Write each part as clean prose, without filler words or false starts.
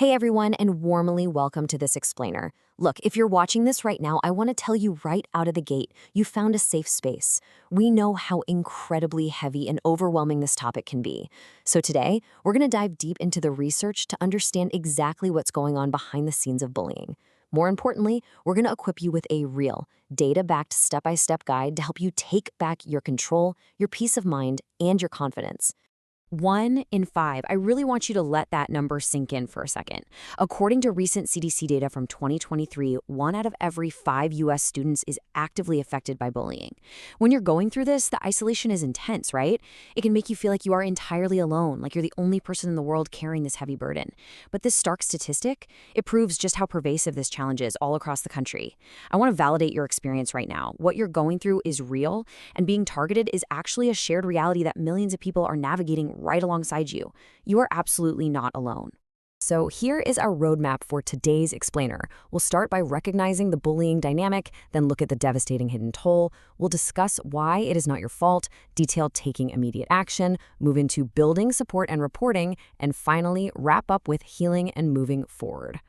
Hey everyone, and warmly welcome to this explainer. Look, if you're watching this right now, I want to tell you right out of the gate, you found a safe space. We know how incredibly heavy and overwhelming this topic can be. So today, we're going to dive deep into the research to understand exactly what's going on behind the scenes of bullying. More importantly, we're going to equip you with a real, data-backed step-by-step guide to help you take back your control, your peace of mind, and your confidence. 1 in 5. I really want you to let that number sink in for a second. According to recent CDC data from 2023, 1 out of every 5 U.S. students is actively affected by bullying. When you're going through this, the isolation is intense, right? It can make you feel like you are entirely alone, like you're the only person in the world carrying this heavy burden. But this stark statistic, it proves just how pervasive this challenge is all across the country. I want to validate your experience right now. What you're going through is real, and being targeted is actually a shared reality that millions of people are navigating right alongside you. You are absolutely not alone. So here is our roadmap for today's explainer. We'll start by recognizing the bullying dynamic, then look at the devastating hidden toll. We'll discuss why it is not your fault, detail taking immediate action, move into building support and reporting, and finally wrap up with healing and moving forward.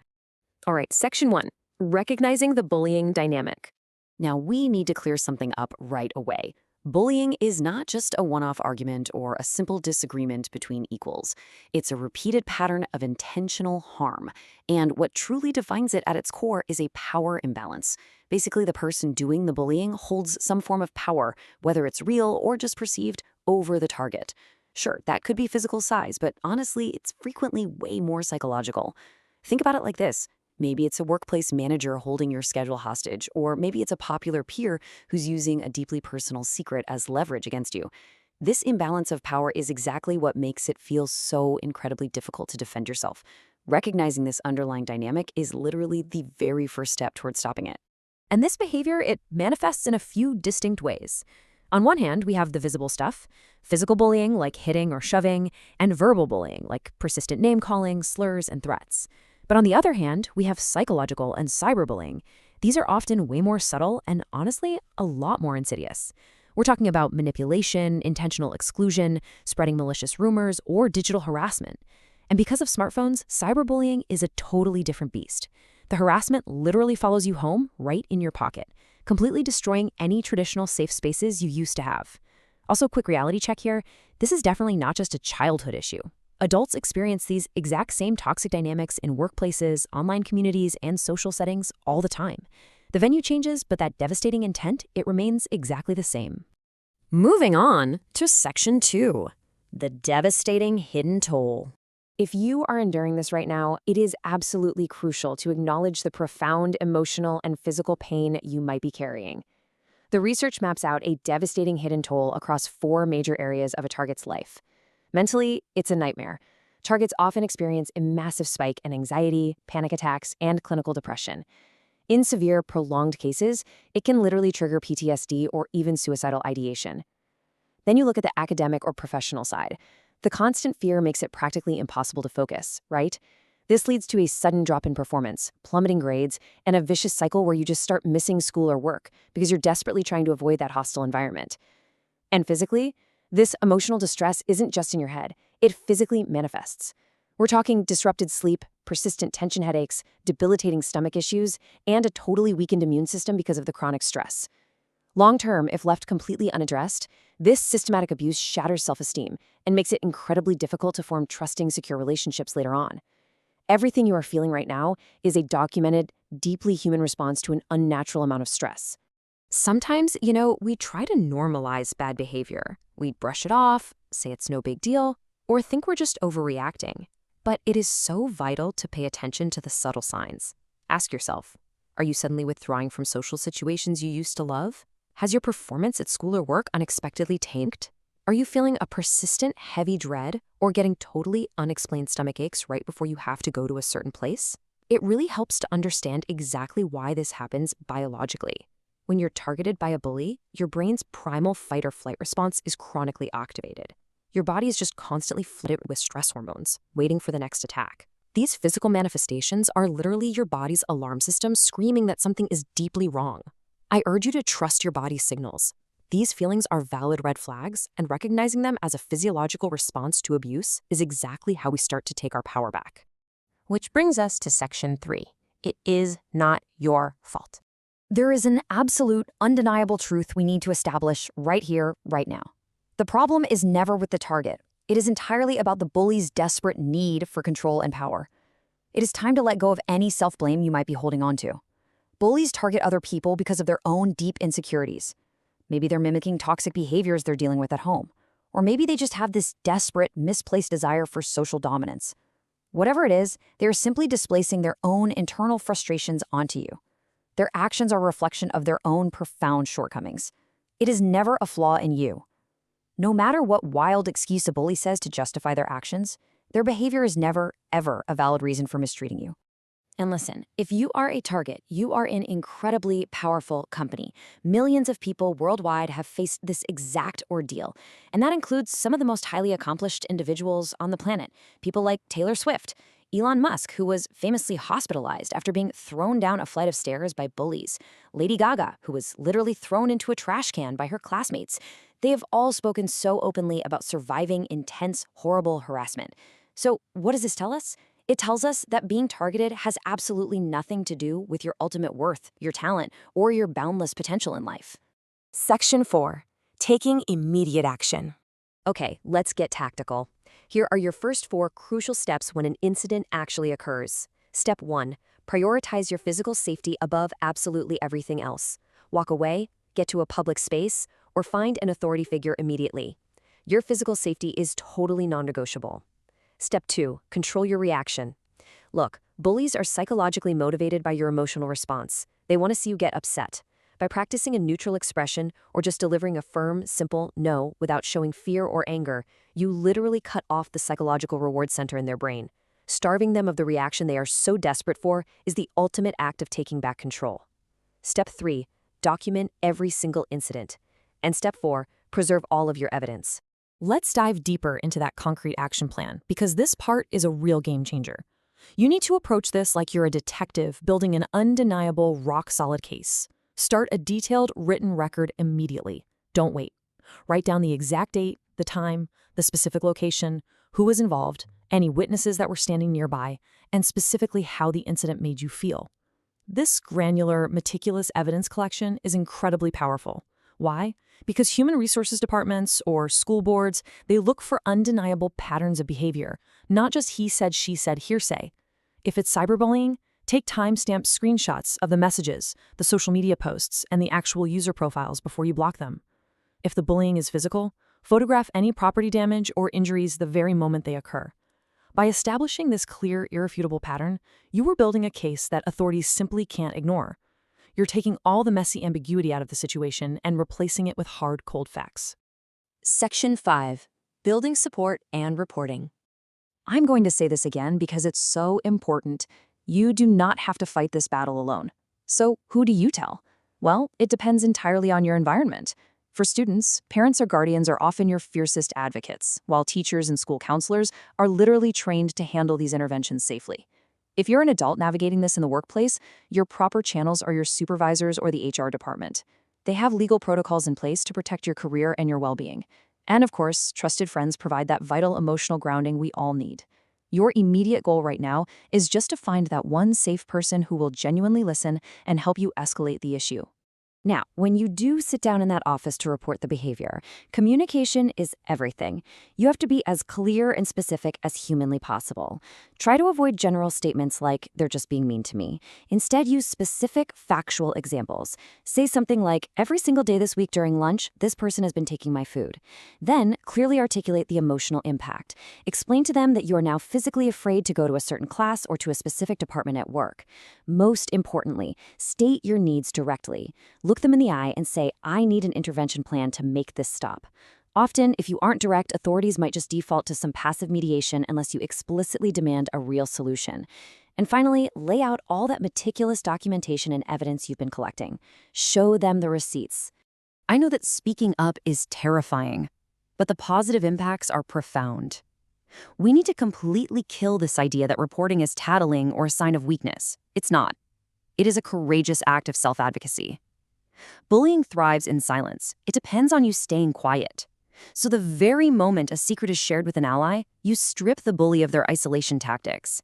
All right, section 1, recognizing the bullying dynamic. Now we need to clear something up right away. Bullying is not just a one-off argument or a simple disagreement between equals. It's a repeated pattern of intentional harm. And what truly defines it at its core is a power imbalance. Basically, the person doing the bullying holds some form of power, whether it's real or just perceived, over the target. Sure, that could be physical size, but honestly, it's frequently way more psychological. Think about it like this. Maybe it's a workplace manager holding your schedule hostage, or maybe it's a popular peer who's using a deeply personal secret as leverage against you. This imbalance of power is exactly what makes it feel so incredibly difficult to defend yourself. Recognizing this underlying dynamic is literally the very first step towards stopping it. And this behavior, it manifests in a few distinct ways. On one hand, we have the visible stuff, physical bullying like hitting or shoving, and verbal bullying like persistent name-calling, slurs, and threats. But on the other hand, we have psychological and cyberbullying. These are often way more subtle and honestly, a lot more insidious. We're talking about manipulation, intentional exclusion, spreading malicious rumors, or digital harassment. And because of smartphones, cyberbullying is a totally different beast. The harassment literally follows you home right in your pocket, completely destroying any traditional safe spaces you used to have. Also, quick reality check here, this is definitely not just a childhood issue. Adults experience these exact same toxic dynamics in workplaces, online communities, and social settings all the time. The venue changes, but that devastating intent, it remains exactly the same. Moving on to section 2, the devastating hidden toll. If you are enduring this right now, it is absolutely crucial to acknowledge the profound emotional and physical pain you might be carrying. The research maps out a devastating hidden toll across 4 major areas of a target's life. Mentally, it's a nightmare. Targets often experience a massive spike in anxiety, panic attacks, and clinical depression. In severe, prolonged cases, it can literally trigger PTSD or even suicidal ideation. Then you look at the academic or professional side. The constant fear makes it practically impossible to focus, right? This leads to a sudden drop in performance, plummeting grades, and a vicious cycle where you just start missing school or work because you're desperately trying to avoid that hostile environment. And physically, this emotional distress isn't just in your head, it physically manifests. We're talking disrupted sleep, persistent tension headaches, debilitating stomach issues, and a totally weakened immune system because of the chronic stress. Long-term, if left completely unaddressed, this systematic abuse shatters self-esteem and makes it incredibly difficult to form trusting, secure relationships later on. Everything you are feeling right now is a documented, deeply human response to an unnatural amount of stress. Sometimes, we try to normalize bad behavior. We brush it off, say it's no big deal, or think we're just overreacting. But it is so vital to pay attention to the subtle signs. Ask yourself, are you suddenly withdrawing from social situations you used to love? Has your performance at school or work unexpectedly tanked? Are you feeling a persistent, heavy dread or getting totally unexplained stomach aches right before you have to go to a certain place? It really helps to understand exactly why this happens biologically. When you're targeted by a bully, your brain's primal fight or flight response is chronically activated. Your body is just constantly flooded with stress hormones, waiting for the next attack. These physical manifestations are literally your body's alarm system screaming that something is deeply wrong. I urge you to trust your body's signals. These feelings are valid red flags, and recognizing them as a physiological response to abuse is exactly how we start to take our power back. Which brings us to Section 3. It is not your fault. There is an absolute, undeniable truth we need to establish right here, right now. The problem is never with the target. It is entirely about the bully's desperate need for control and power. It is time to let go of any self-blame you might be holding on to. Bullies target other people because of their own deep insecurities. Maybe they're mimicking toxic behaviors they're dealing with at home. Or maybe they just have this desperate, misplaced desire for social dominance. Whatever it is, they are simply displacing their own internal frustrations onto you. Their actions are a reflection of their own profound shortcomings. It is never a flaw in you. No matter what wild excuse a bully says to justify their actions, their behavior is never, ever a valid reason for mistreating you. And listen, if you are a target, you are in incredibly powerful company. Millions of people worldwide have faced this exact ordeal, and that includes some of the most highly accomplished individuals on the planet. People like Taylor Swift, Elon Musk, who was famously hospitalized after being thrown down a flight of stairs by bullies, Lady Gaga, who was literally thrown into a trash can by her classmates. They have all spoken so openly about surviving intense, horrible harassment. So what does this tell us? It tells us that being targeted has absolutely nothing to do with your ultimate worth, your talent, or your boundless potential in life. Section 4. Taking immediate action. Okay, let's get tactical. Here are your first 4 crucial steps when an incident actually occurs. Step 1. Prioritize your physical safety above absolutely everything else. Walk away, get to a public space, or find an authority figure immediately. Your physical safety is totally non-negotiable. Step 2. Control your reaction. Look, bullies are psychologically motivated by your emotional response. They want to see you get upset. By practicing a neutral expression or just delivering a firm, simple no without showing fear or anger, you literally cut off the psychological reward center in their brain. Starving them of the reaction they are so desperate for is the ultimate act of taking back control. Step 3. Document every single incident. And Step 4. Preserve all of your evidence. Let's dive deeper into that concrete action plan, because this part is a real game changer. You need to approach this like you're a detective building an undeniable, rock-solid case. Start a detailed written record immediately. Don't wait. Write down the exact date, the time, the specific location, who was involved, any witnesses that were standing nearby, and specifically how the incident made you feel. This granular, meticulous evidence collection is incredibly powerful. Why? Because human resources departments or school boards, they look for undeniable patterns of behavior, not just he said, she said, hearsay. If it's cyberbullying, take time-stamped screenshots of the messages, the social media posts, and the actual user profiles before you block them. If the bullying is physical, photograph any property damage or injuries the very moment they occur. By establishing this clear, irrefutable pattern, you are building a case that authorities simply can't ignore. You're taking all the messy ambiguity out of the situation and replacing it with hard, cold facts. Section 5. Building support and reporting. I'm going to say this again because it's so important. You do not have to fight this battle alone. So who do you tell? Well, it depends entirely on your environment. For students, parents or guardians are often your fiercest advocates, while teachers and school counselors are literally trained to handle these interventions safely. If you're an adult navigating this in the workplace, your proper channels are your supervisors or the HR department. They have legal protocols in place to protect your career and your well-being. And of course, trusted friends provide that vital emotional grounding we all need. Your immediate goal right now is just to find that one safe person who will genuinely listen and help you escalate the issue. Now, when you do sit down in that office to report the behavior, communication is everything. You have to be as clear and specific as humanly possible. Try to avoid general statements like, "they're just being mean to me." Instead, use specific, factual examples. Say something like, "every single day this week during lunch, this person has been taking my food." Then, clearly articulate the emotional impact. Explain to them that you are now physically afraid to go to a certain class or to a specific department at work. Most importantly, state your needs directly. Look them in the eye and say, "I need an intervention plan to make this stop." Often, if you aren't direct, authorities might just default to some passive mediation unless you explicitly demand a real solution. And finally, lay out all that meticulous documentation and evidence you've been collecting. Show them the receipts. I know that speaking up is terrifying, but the positive impacts are profound. We need to completely kill this idea that reporting is tattling or a sign of weakness. It's not. It is a courageous act of self-advocacy. Bullying thrives in silence. It depends on you staying quiet. So the very moment a secret is shared with an ally, you strip the bully of their isolation tactics.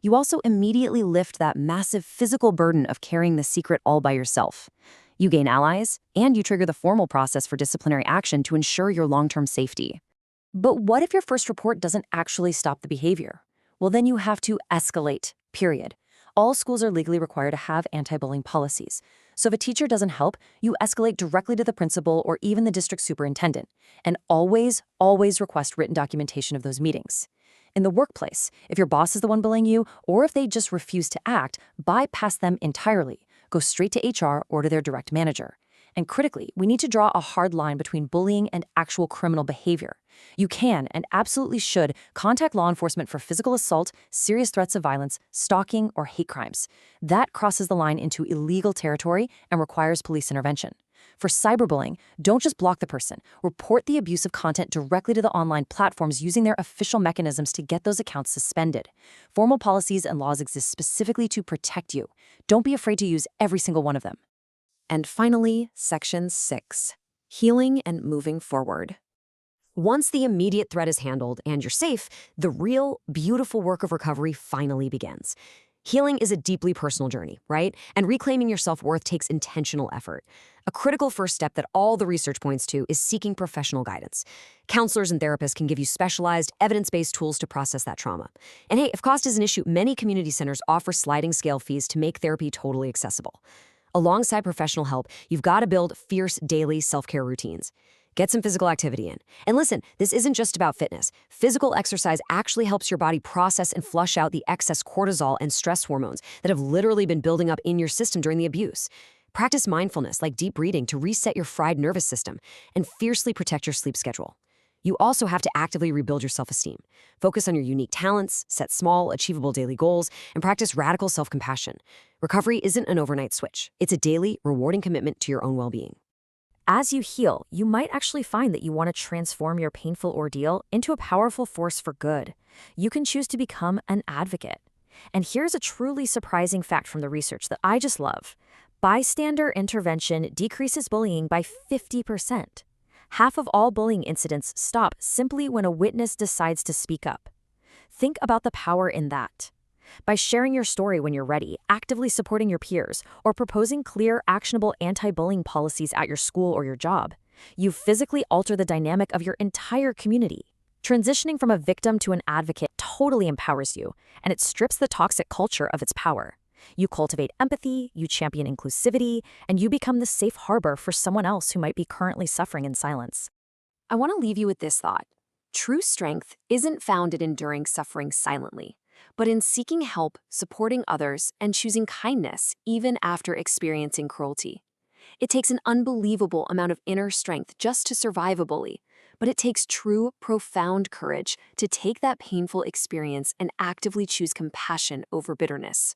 You also immediately lift that massive physical burden of carrying the secret all by yourself. You gain allies, and you trigger the formal process for disciplinary action to ensure your long-term safety. But what if your first report doesn't actually stop the behavior? Well, then you have to escalate, period. All schools are legally required to have anti-bullying policies. So if a teacher doesn't help, you escalate directly to the principal or even the district superintendent. And always, always request written documentation of those meetings. In the workplace, if your boss is the one bullying you, or if they just refuse to act, bypass them entirely. Go straight to HR or to their direct manager. And critically, we need to draw a hard line between bullying and actual criminal behavior. You can, and absolutely should, contact law enforcement for physical assault, serious threats of violence, stalking, or hate crimes. That crosses the line into illegal territory and requires police intervention. For cyberbullying, don't just block the person. Report the abusive content directly to the online platforms using their official mechanisms to get those accounts suspended. Formal policies and laws exist specifically to protect you. Don't be afraid to use every single one of them. And finally, Section 6, healing and moving forward. Once the immediate threat is handled and you're safe, the real, beautiful work of recovery finally begins. Healing is a deeply personal journey, right? And reclaiming your self-worth takes intentional effort. A critical first step that all the research points to is seeking professional guidance. Counselors and therapists can give you specialized, evidence-based tools to process that trauma. And hey, if cost is an issue, many community centers offer sliding scale fees to make therapy totally accessible. Alongside professional help, you've got to build fierce daily self-care routines. Get some physical activity in. And listen, this isn't just about fitness. Physical exercise actually helps your body process and flush out the excess cortisol and stress hormones that have literally been building up in your system during the abuse. Practice mindfulness like deep breathing to reset your fried nervous system and fiercely protect your sleep schedule. You also have to actively rebuild your self-esteem. Focus on your unique talents, set small, achievable daily goals, and practice radical self-compassion. Recovery isn't an overnight switch. It's a daily, rewarding commitment to your own well-being. As you heal, you might actually find that you want to transform your painful ordeal into a powerful force for good. You can choose to become an advocate. And here's a truly surprising fact from the research that I just love. Bystander intervention decreases bullying by 50%. Half of all bullying incidents stop simply when a witness decides to speak up. Think about the power in that. By sharing your story when you're ready, actively supporting your peers, or proposing clear, actionable anti-bullying policies at your school or your job, you physically alter the dynamic of your entire community. Transitioning from a victim to an advocate totally empowers you, and it strips the toxic culture of its power. You cultivate empathy, you champion inclusivity, and you become the safe harbor for someone else who might be currently suffering in silence. I want to leave you with this thought. True strength isn't found in enduring suffering silently, but in seeking help, supporting others, and choosing kindness even after experiencing cruelty. It takes an unbelievable amount of inner strength just to survive a bully, but it takes true, profound courage to take that painful experience and actively choose compassion over bitterness.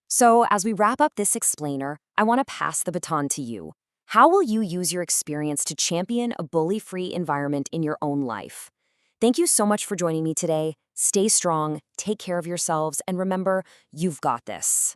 So, as we wrap up this explainer, I want to pass the baton to you. How will you use your experience to champion a bully-free environment in your own life? Thank you so much for joining me today. Stay strong, take care of yourselves, and remember, you've got this.